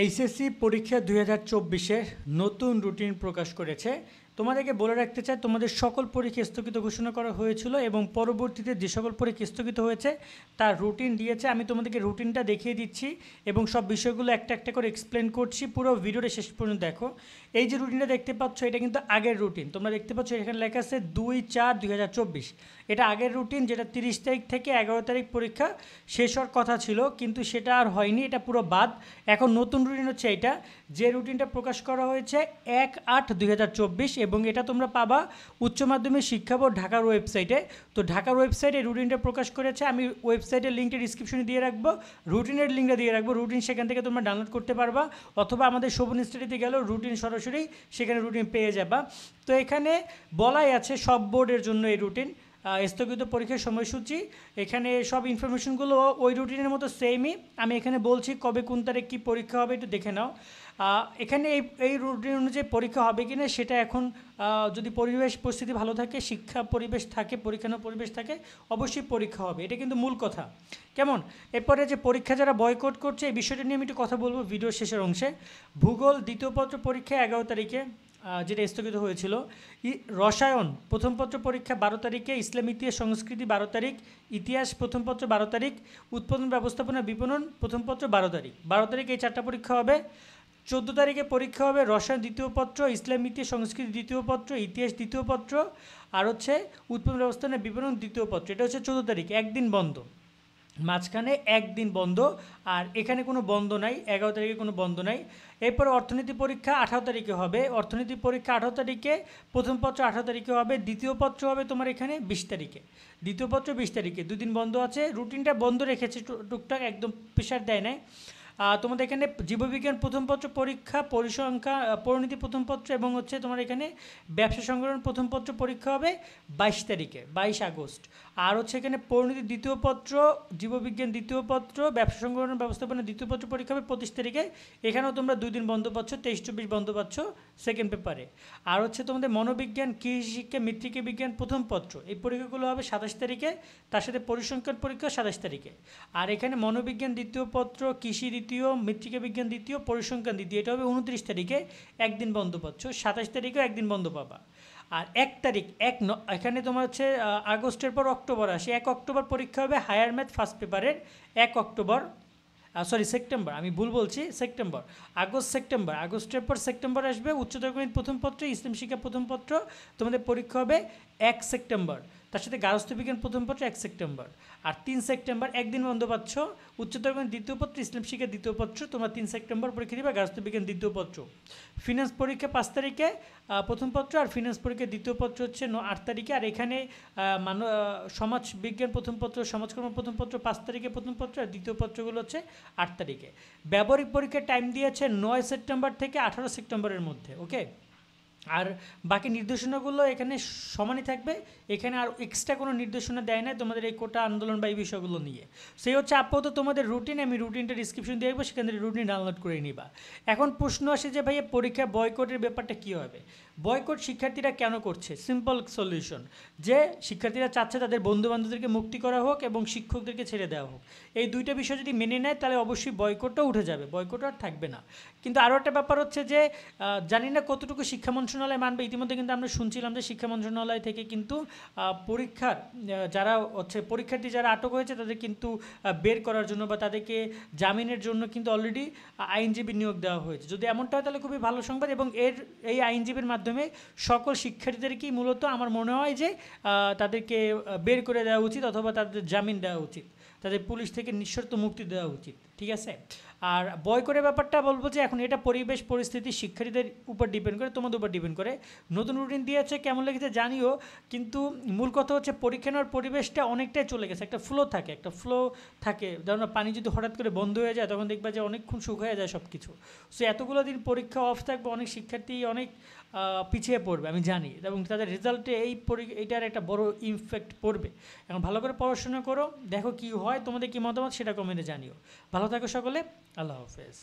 HSC পরীক্ষা 2024-এর নতুন routine প্রকাশ করেছে। তোমাদেরকে বলে রাখতে চাই, তোমাদের সকল পরীক্ষা স্থগিত ঘোষণা করা হয়েছিল এবং পরবর্তীতে যে সকল পরীক্ষা স্থগিত হয়েছে তার রুটিন দিয়েছে। আমি তোমাদেরকে রুটিনটা দেখিয়ে দিচ্ছি এবং সব বিষয়গুলো একটা একটা করে এক্সপ্লেন করছি। পুরো ভিডিওটা শেষ পর্যন্ত দেখো। এই যে রুটিনটা দেখতে পাচ্ছ, এটা কিন্তু আগের রুটিন। তোমরা দেখতে পাচ্ছ এখানে লেখা আছে 2/4/2024। এটা আগের রুটিন, যেটা 30 তারিখ থেকে 11 তারিখ পরীক্ষা শেষ হওয়ার কথা ছিল, কিন্তু সেটা আর হয়নি, এটা পুরো বাদ। এখন নতুন রুটিন হচ্ছে এইটা, যে রুটিনটা প্রকাশ করা হয়েছে 1/8/2024 এবং এটা তোমরা পাবা উচ্চ মাধ্যমিক শিক্ষা বোর্ড ঢাকার ওয়েবসাইটে। তো ঢাকার ওয়েবসাইটে রুটিনটা প্রকাশ করেছে। আমি ওয়েবসাইটের লিঙ্কটা ডিসক্রিপশনে দিয়ে রাখবো, রুটিনের লিঙ্কটা দিয়ে রাখবো। রুটিন সেখান থেকে তোমরা ডাউনলোড করতে পারবা, অথবা আমাদের শোভন স্টাডিতে গেলেও রুটিন সরাসরি সেখানে রুটিন পেয়ে যাবা। তো এখানে বলাই আছে সব বোর্ডের জন্য এই রুটিন স্থগিত পরীক্ষার সময়সূচি। এখানে সব ইনফরমেশনগুলো ওই রুটিনের মতো সেমই। আমি এখানে বলছি কবে কোন তারিখ কী পরীক্ষা হবে, একটু দেখে নাও। এখানে এই রুটিন অনুযায়ী পরীক্ষা হবে কি না সেটা এখন, যদি পরিবেশ পরিস্থিতি ভালো থাকে, শিক্ষা পরিবেশ থাকে, পরীক্ষা নেওয়ার পরিবেশ থাকে, অবশ্যই পরীক্ষা হবে। এটা কিন্তু মূল কথা। কেমন? এরপরে যে পরীক্ষা যারা বয়কট করছে, এই বিষয়টা নিয়ে আমি একটু কথা বলবো ভিডিওর শেষের অংশে। ভূগোল দ্বিতীয় পত্র পরীক্ষা 11 তারিখে যেটা স্থগিত হয়েছিল। রসায়ন প্রথম পত্র পরীক্ষা 12 তারিখে, ইসলাম ইতিহাস সংস্কৃতি 12 তারিখ, ইতিহাস প্রথম পত্র 12 তারিখ, উৎপাদন ব্যবস্থাপনা বিপণন প্রথম পত্র 12 তারিখ। 12 তারিখ এই 4টা পরীক্ষা হবে। 14 তারিখে পরীক্ষা হবে রসায়ন দ্বিতীয় পত্র, ইসলাম ইতিহাস সংস্কৃতি দ্বিতীয় পত্র, ইতিহাস দ্বিতীয় পত্র, আর হচ্ছে উৎপাদন ব্যবস্থাপনা বিপণন দ্বিতীয় পত্র। এটা হচ্ছে 14 তারিখ, একদিন বন্ধ, মাঝখানে একদিন বন্ধ। আর এখানে কোনো বন্ধ নাই, 11 তারিখে কোনো বন্ধ নাই। এরপর অর্থনীতি পরীক্ষা 18 তারিখে হবে। অর্থনীতি পরীক্ষা 18 তারিখে, প্রথম পত্র 18 তারিখে হবে, দ্বিতীয় পত্র হবে তোমার এখানে 20 তারিখে। দ্বিতীয় পত্র 20 তারিখে, দুদিন বন্ধ আছে। রুটিনটা বন্ধ রেখেছে টুকটাক, একদম প্রেশার দেয় নাই। তোমাদের এখানে জীববিজ্ঞান প্রথম পত্র পরীক্ষা, পরিসংখ্যা পরিণতি প্রথম পত্র এবং হচ্ছে তোমার এখানে ব্যবসা সংগঠন প্রথম পত্র পরীক্ষা হবে 22 তারিখে, 22 আগস্ট। আর হচ্ছে এখানে পরিণতি দ্বিতীয় পত্র, জীববিজ্ঞান দ্বিতীয় পত্র, ব্যবসা সংগঠন ব্যবস্থাপনা দ্বিতীয় পত্র পরীক্ষা হবে 25 তারিখে। এখানেও তোমরা 2 দিন বন্ধ পাচ্ছ, 23-24 বন্ধ পাচ্ছ সেকেন্ড পেপারে। আর হচ্ছে তোমাদের মনোবিজ্ঞান, কৃষি শিক্ষা, মৃত্তিকা বিজ্ঞান প্রথম পত্র, এই পরীক্ষাগুলো হবে 27 তারিখে। তার সাথে পরিসংখ্যান পরীক্ষা 27 তারিখে। আর এখানে মনোবিজ্ঞান দ্বিতীয় পত্র, কৃষি দ্বিতীয়, মৃত্তিকা বিজ্ঞান দ্বিতীয়, পরিসংখ্যান দ্বিতীয়, এটা হবে 29 তারিখে, একদিন বন্ধ পাচ্ছ। 27 তারিখেও একদিন বন্ধ পাবা। আর 1 তারিখ এখানে তোমার হচ্ছে আগস্টের পর অক্টোবর আসে। 1 অক্টোবর পরীক্ষা হবে হায়ার ম্যাথ ফার্স্ট পেপারের। 1 অক্টোবর, সেপ্টেম্বর, আমি ভুল বলছি, সেপ্টেম্বর, সেপ্টেম্বর, আগস্টের পর সেপ্টেম্বর আসবে। উচ্চতর গণিত প্রথম পত্র, ইসলাম শিক্ষা প্রথম পত্র তোমাদের পরীক্ষা হবে 1 সেপ্টেম্বর। তার সাথে গার্হস্থ্য বিজ্ঞান প্রথম পত্র 1 সেপ্টেম্বর। আর 3 সেপ্টেম্বর একদিন বন্ধ পাচ্ছ। উচ্চতর গণিত দ্বিতীয় পত্র, ইসলাম শিক্ষা দ্বিতীয় পত্র তোমরা 3 সেপ্টেম্বর পরীক্ষা দিবে, গার্হস্থ্য বিজ্ঞান দ্বিতীয় পত্র। ফিনান্স পরীক্ষা 5 তারিখে প্রথম পত্র, আর ফিনান্স পরীক্ষা দ্বিতীয় পত্র হচ্ছে 8 তারিখে। আর এখানে সমাজ বিজ্ঞান প্রথম পত্র, সমাজকর্ম প্রথম পত্র 5 তারিখে প্রথম পত্র, আর দ্বিতীয় পত্রগুলো হচ্ছে 8 তারিখে। ব্যবহারিক পরীক্ষার টাইম দিয়েছে 9 সেপ্টেম্বর থেকে 18 সেপ্টেম্বরের মধ্যে। ওকে, আর বাকি নির্দেশনাগুলো এখানে সমানই থাকবে। এখানে আর এক্সট্রা কোনো নির্দেশনা দেয় না তোমাদের এই কোটা আন্দোলন বা এই বিষয়গুলো নিয়ে। সেই হচ্ছে আপাতত তোমাদের রুটিন। আমি রুটিনটা ডিসক্রিপশন দিয়ে রাখবো, সেখান থেকে রুটিন ডাউনলোড করে নিবা। এখন প্রশ্ন আসে যে ভাইয়া পরীক্ষা বয়কটের ব্যাপারটা কী হবে? বয়কট শিক্ষার্থীরা কেন করছে? সিম্পল সলিউশন, যে শিক্ষার্থীরা চাচ্ছে তাদের বন্ধুবান্ধবদেরকে মুক্তি করা হোক এবং শিক্ষকদেরকে ছেড়ে দেওয়া হোক। এই দুইটা বিষয় যদি মেনে নেয় তাহলে অবশ্যই বয়কটও উঠে যাবে, বয়কট আর থাকবে না। কিন্তু আরও একটা ব্যাপার হচ্ছে যে জানি না কতটুকু শিক্ষা মন্ত্রণালয় মানবে। ইতিমধ্যে কিন্তু আমরা শুনছিলাম যে শিক্ষা মন্ত্রণালয় থেকে কিন্তু পরীক্ষার যারা হচ্ছে পরীক্ষার্থী যারা আটক হয়েছে তাদের কিন্তু বের করার জন্য বা তাদেরকে জামিনের জন্য কিন্তু অলরেডি আইনজীবী নিয়োগ দেওয়া হয়েছে। যদি এমনটা হয় তাহলে খুবই ভালো সংবাদ, এবং এই আইনজীবীর মাধ্যমে সকল শিক্ষার্থীদেরকেই মূলত আমার মনে হয় যে তাদেরকে বের করে দেওয়া উচিত, অথবা তাদের জামিন দেওয়া উচিত, তাদের পুলিশ থেকে নিঃশর্ত মুক্তি দেওয়া উচিত। ঠিক আছে? আর বয়কটের ব্যাপারটা বলবো যে এখন এটা পরিবেশ পরিস্থিতি শিক্ষার্থীদের উপর ডিপেন্ড করে, তোমাদের উপর ডিপেন্ড করে। নতুন রুটিন দিয়েছে, কেমন লেগেছে জানিও। কিন্তু মূল কথা হচ্ছে পরীক্ষা নেওয়ার পরিবেশটা অনেকটাই চলে গেছে। একটা ফ্লো থাকে, ধরো পানি যদি হঠাৎ করে বন্ধ হয়ে যায় তখন দেখবা যে অনেকক্ষণ শুকিয়ে যায় সব কিছু। সো এতগুলো দিন পরীক্ষা অফ থাকবে, অনেক শিক্ষার্থী অনেক পিছিয়ে পড়বে আমি জানি, এবং তাদের রেজাল্টে এইটার একটা বড় ইমপ্যাক্ট পড়বে। এখন ভালো করে পড়াশোনা করো, দেখো কি হয়, তোমাদের কি মতামত সেটা কমেন্টে জানিও। ভালো থাকো সকলে, আল্লাহ হাফেজ।